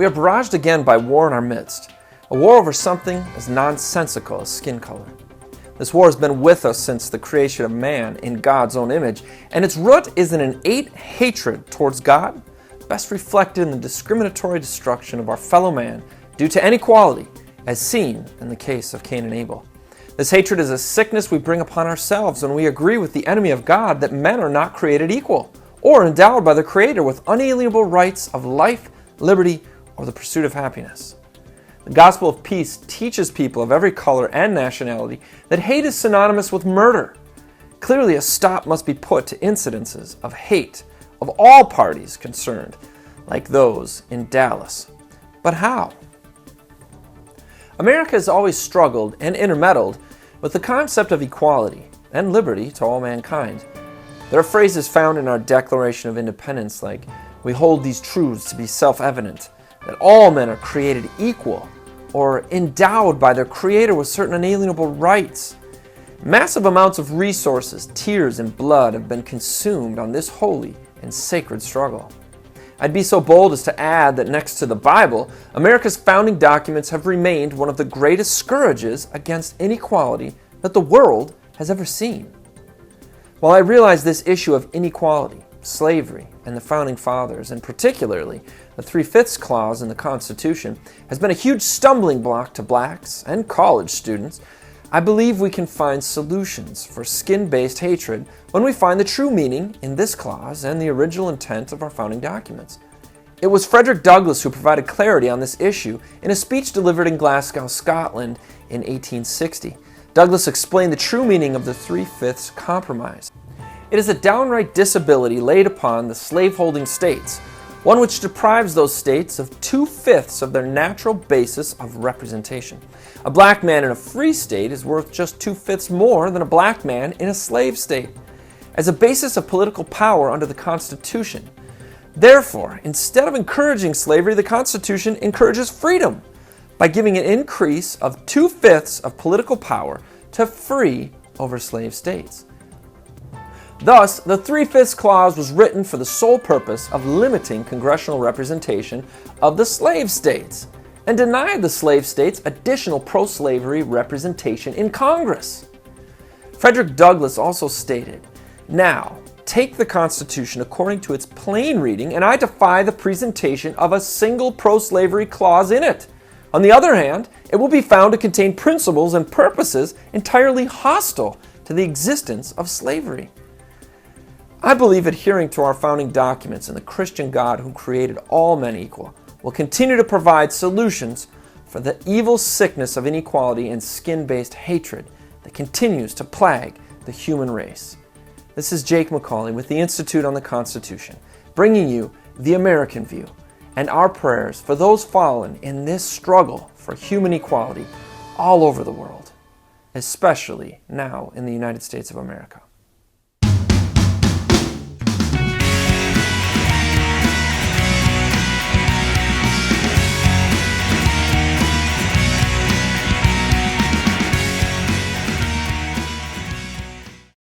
We are barraged again by war in our midst, a war over something as nonsensical as skin color. This war has been with us since the creation of man in God's own image, and its root is an innate hatred towards God, best reflected in the discriminatory destruction of our fellow man due to inequality, as seen in the case of Cain and Abel. This hatred is a sickness we bring upon ourselves when we agree with the enemy of God that men are not created equal or endowed by their Creator with unalienable rights of life, liberty, or the pursuit of happiness. The gospel of peace teaches people of every color and nationality that hate is synonymous with murder. Clearly, a stop must be put to incidences of hate of all parties concerned, like those in Dallas. But how? America has always struggled and intermeddled with the concept of equality and liberty to all mankind. There are phrases found in our Declaration of Independence like, "We hold these truths to be self-evident, that all men are created equal or endowed by their Creator with certain unalienable rights." Massive amounts of resources, tears, and blood have been consumed on this holy and sacred struggle. I'd be so bold as to add that next to the Bible, America's founding documents have remained one of the greatest scourges against inequality that the world has ever seen. While I realize this issue of inequality, slavery, and the Founding Fathers, and particularly the 3/5 clause in the Constitution, has been a huge stumbling block to blacks and college students, I believe we can find solutions for skin-based hatred when we find the true meaning in this clause and the original intent of our founding documents. It was Frederick Douglass who provided clarity on this issue in a speech delivered in Glasgow, Scotland in 1860. Douglass explained the true meaning of the 3/5 compromise. It is a downright disability laid upon the slaveholding states, one which deprives those states of 2/5 of their natural basis of representation. A black man in a free state is worth just 2/5 more than a black man in a slave state, as a basis of political power under the Constitution. Therefore, instead of encouraging slavery, the Constitution encourages freedom by giving an increase of 2/5 of political power to free over slave states. Thus, the 3/5 clause was written for the sole purpose of limiting congressional representation of the slave states and denied the slave states additional pro-slavery representation in Congress. Frederick Douglass also stated, "Now, take the Constitution according to its plain reading, and I defy the presentation of a single pro-slavery clause in it. On the other hand, it will be found to contain principles and purposes entirely hostile to the existence of slavery." I believe adhering to our founding documents and the Christian God who created all men equal will continue to provide solutions for the evil sickness of inequality and skin-based hatred that continues to plague the human race. This is Jake MacAulay with the Institute on the Constitution, bringing you the American view and our prayers for those fallen in this struggle for human equality all over the world, especially now in the United States of America.